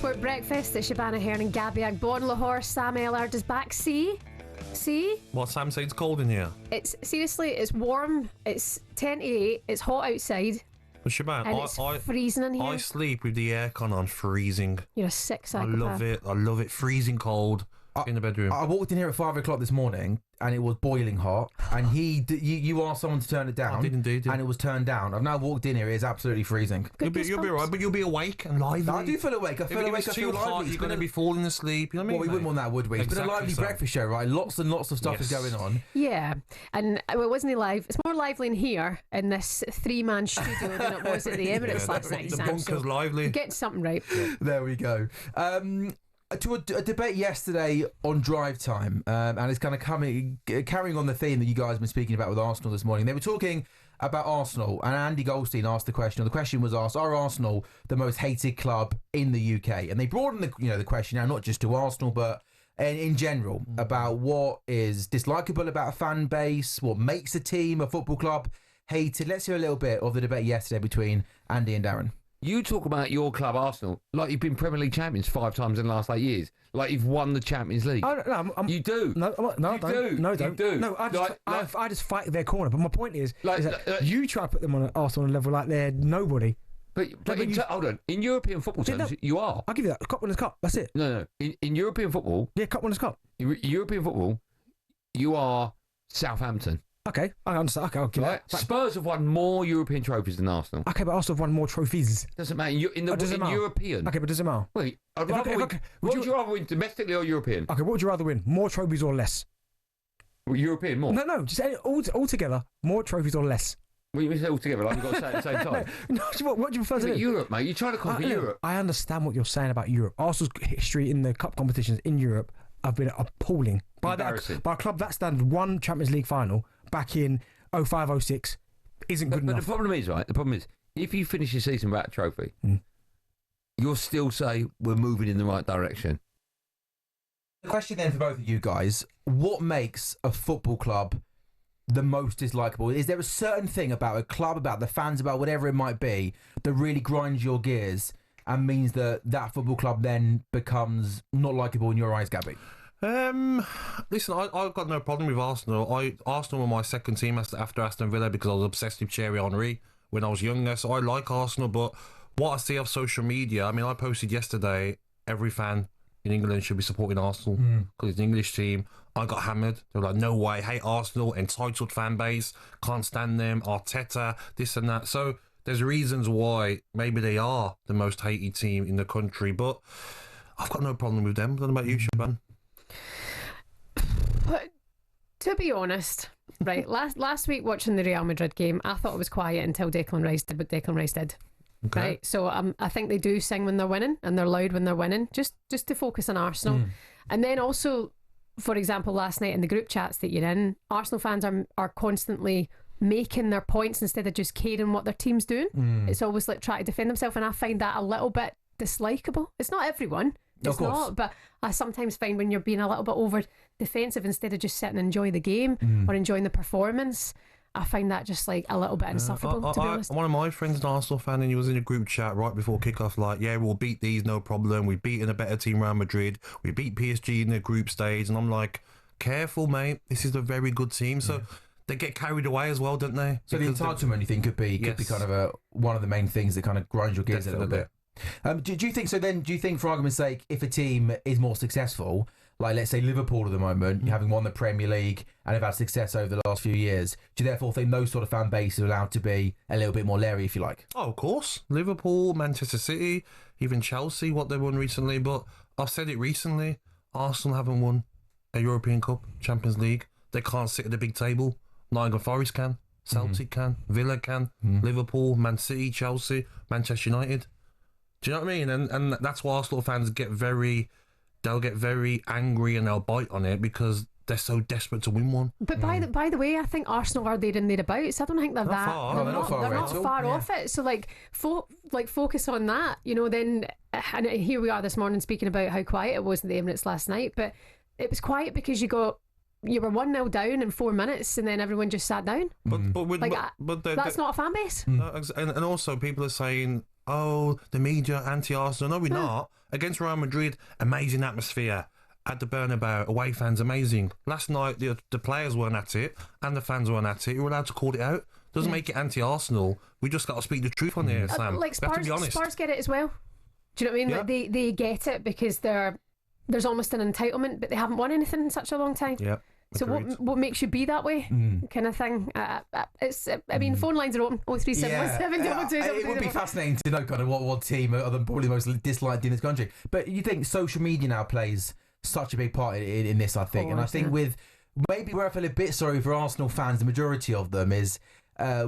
talkSPORT breakfast at Shebahn, Aherne and Gabby Agbonlahor. Sam Ellard is back. See? What Sam said, it's cold in here. It's seriously, it's warm. It's 10 to 8. It's hot outside. But Shebahn, And it's freezing in here. I sleep with the aircon on, freezing. You're a sick psychopath. I love it. Freezing cold in the bedroom. I walked in here at 5 o'clock this morning and it was boiling hot. And you asked someone to turn it down. I did indeed. And it was turned down. I've now walked in here. It is absolutely freezing. You'll be alright, but you'll be awake and lively. No, I do feel awake. I feel If it's too hot, you're going to be falling asleep. You know what I mean? Well, we wouldn't want that, would we? It's been a lively breakfast show, right? Lots and lots of stuff is going on. Yeah, and it wasn't live. It's more lively in here in this 3-man studio than it was at the Emirates last night. The Sam, bunker's lively. Get something right. There we go. To a debate yesterday on drive time, and it's kind of carrying on the theme that you guys have been speaking about with Arsenal this morning. They were talking about Arsenal, and Andy Goldstein asked the question, or the question was asked, are Arsenal the most hated club in the UK? And they broadened the question now, not just to Arsenal, but in general, about what is dislikable about a fan base, what makes a team, a football club, hated. Let's hear a little bit of the debate yesterday between Andy and Darren. You talk about your club, Arsenal, like you've been Premier League champions 5 times in the last 8 years. Like you've won the Champions League. Oh, no, you do. No, I don't. No, I don't. You do. No, I just fight their corner. But my point is that you try to put them on Arsenal on a level like they're nobody. But hold on. In European football terms, you are. I'll give you that. Cup Winners' Cup. That's it. No. In European football... Yeah, Cup Winners' Cup. European football, you are Southampton. Okay, I understand. Okay, I'll give that. Spurs have won more European trophies than Arsenal. Okay, but Arsenal have won more trophies. Doesn't matter. In European. Okay, but does it matter? Wait, would you rather win domestically or European? Okay, what would you rather win? More trophies or less? European, more? No, just all together. More trophies or less? Well, you say all together, like you've got to say it at the same time. No, what do you prefer to do? Europe, mate. You're trying to conquer Europe. I understand what you're saying about Europe. Arsenal's history in the cup competitions in Europe have been appalling. By a club that standard, one Champions League final back in 05-06 isn't good enough. But the problem is, if you finish your season without a trophy, you'll still say we're moving in the right direction. The question then for both of you guys, what makes a football club the most dislikable? Is there a certain thing about a club, about the fans, about whatever it might be, that really grinds your gears and means that football club then becomes not likeable in your eyes, Gabby? Listen, I've got no problem with Arsenal. Arsenal were my second team after Aston Villa because I was obsessed with Thierry Henry when I was younger. So I like Arsenal, but what I see of social media, I mean, I posted yesterday, every fan in England should be supporting Arsenal because it's an English team. I got hammered. They were like, no way, hate Arsenal, entitled fan base, can't stand them, Arteta, this and that. So there's reasons why maybe they are the most hated team in the country, but I've got no problem with them. I don't know about you, Shebahn. But to be honest, right, last week watching the Real Madrid game, I thought it was quiet until Declan Rice did what Declan Rice did. Okay. Right, so I think they do sing when they're winning and they're loud when they're winning, just to focus on Arsenal. And then also, for example, last night in the group chats that you're in, Arsenal fans are constantly making their points instead of just caring what their team's doing. It's always like trying to defend themselves, and I find that a little bit dislikable. It's not everyone. It's not, but I sometimes find when you're being a little bit over defensive instead of just sitting and enjoy the game or enjoying the performance, I find that just like a little bit insufferable, to be honest. One of my friends, an Arsenal fan, and he was in a group chat right before kickoff, like, yeah, we'll beat these, no problem. We've beaten a better team, Real Madrid. We beat PSG in the group stage. And I'm like, careful, mate. This is a very good team. So they get carried away as well, don't they? So because the entitlement, you think, could be kind of one of the main things that kind of grinds your gears a little bit. Do you think so? Then, do you think, for argument's sake, if a team is more successful, like let's say Liverpool at the moment, having won the Premier League and have had success over the last few years, do you therefore think those sort of fan bases are allowed to be a little bit more leery, if you like? Oh, of course. Liverpool, Manchester City, even Chelsea, what they won recently. But I've said it recently, Arsenal haven't won a European Cup, Champions League. They can't sit at the big table. Nottingham Forest can, Celtic can, Villa can, Liverpool, Man City, Chelsea, Manchester United. Do you know what I mean? And that's why Arsenal fans they'll get very angry and they'll bite on it because they're so desperate to win one. But by the way, I think Arsenal are there and thereabouts. I don't think they're not far. They're not far off it. So focus on that. You know, then and here we are this morning speaking about how quiet it was in the Emirates last night. But it was quiet because you were 1-0 down in 4 minutes and then everyone just sat down. But that's not a fan base. And also people are saying, oh, the media anti-Arsenal. No, we're not. Against Real Madrid, amazing atmosphere. At the Bernabeu, away fans, amazing. Last night, the players weren't at it, and the fans weren't at it. You're allowed to call it out. Doesn't make it anti-Arsenal. We just got to speak the truth on here, Sam. Like We have to be honest. Spurs get it as well. Do you know what I mean? Yeah. Like they get it because there's almost an entitlement, but they haven't won anything in such a long time. Yeah. So agreed. what makes you be that way, kind of thing? I mean, phone lines are open. 03717 It would be fascinating to know kind of what team are probably the most disliked in this country. But you think social media now plays such a big part in this, I think. And I think with maybe where I feel a bit sorry for Arsenal fans, the majority of them is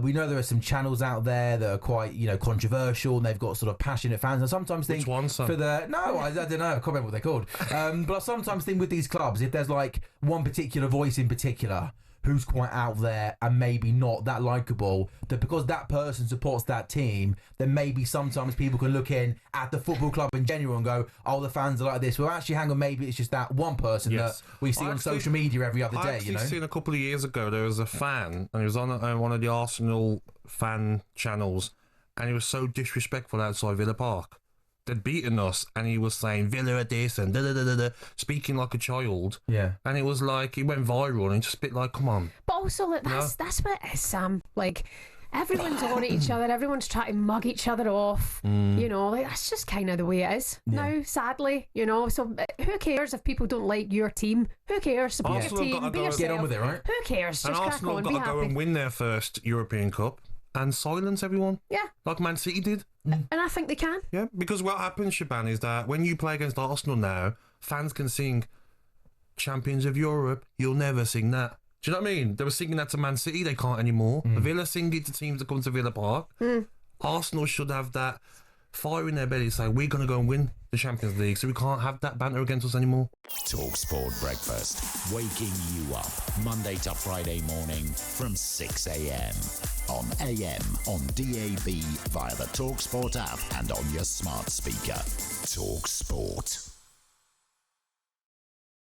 we know there are some channels out there that are quite, controversial, and they've got sort of passionate fans. And I sometimes think Which one, son? I don't know. I can't remember what they're called. But I sometimes think with these clubs, if there's like one particular voice in particular who's quite out there and maybe not that likeable, that because that person supports that team, then maybe sometimes people can look in at the football club in general and go, oh, the fans are like this. Well, actually, hang on, maybe it's just that one person that we see on social media every other day. I seen a couple of years ago, there was a fan, and he was on one of the Arsenal fan channels, and he was so disrespectful outside Villa Park. They'd beaten us, and he was saying Villa are this and da-da-da-da-da, speaking like a child. Yeah. And it was like, it went viral, and just a bit like, come on. But also, like, that's what it is, Sam. Like, everyone's on at each other, everyone's trying to mug each other off. Like, that's just kind of the way it is now, sadly. So who cares if people don't like your team? Who cares? Support your team, be yourself. Get on with it, right? Who cares? Just And crack Arsenal on, got be to go happy. and win their first European Cup and silence everyone. Yeah. Like Man City did. And I think they can. Yeah, because what happens, Shebahn, is that when you play against Arsenal now, fans can sing Champions of Europe, you'll never sing that. Do you know what I mean? They were singing that to Man City, they can't anymore. Villa sing it to teams that come to Villa Park. Arsenal should have that fire in their belly saying, we're going to go and win the Champions League, so we can't have that banter against us anymore. talkSPORT Breakfast, waking you up Monday to Friday morning from 6 a.m. on AM, on DAB, via the talkSPORT app and on your smart speaker. talkSPORT.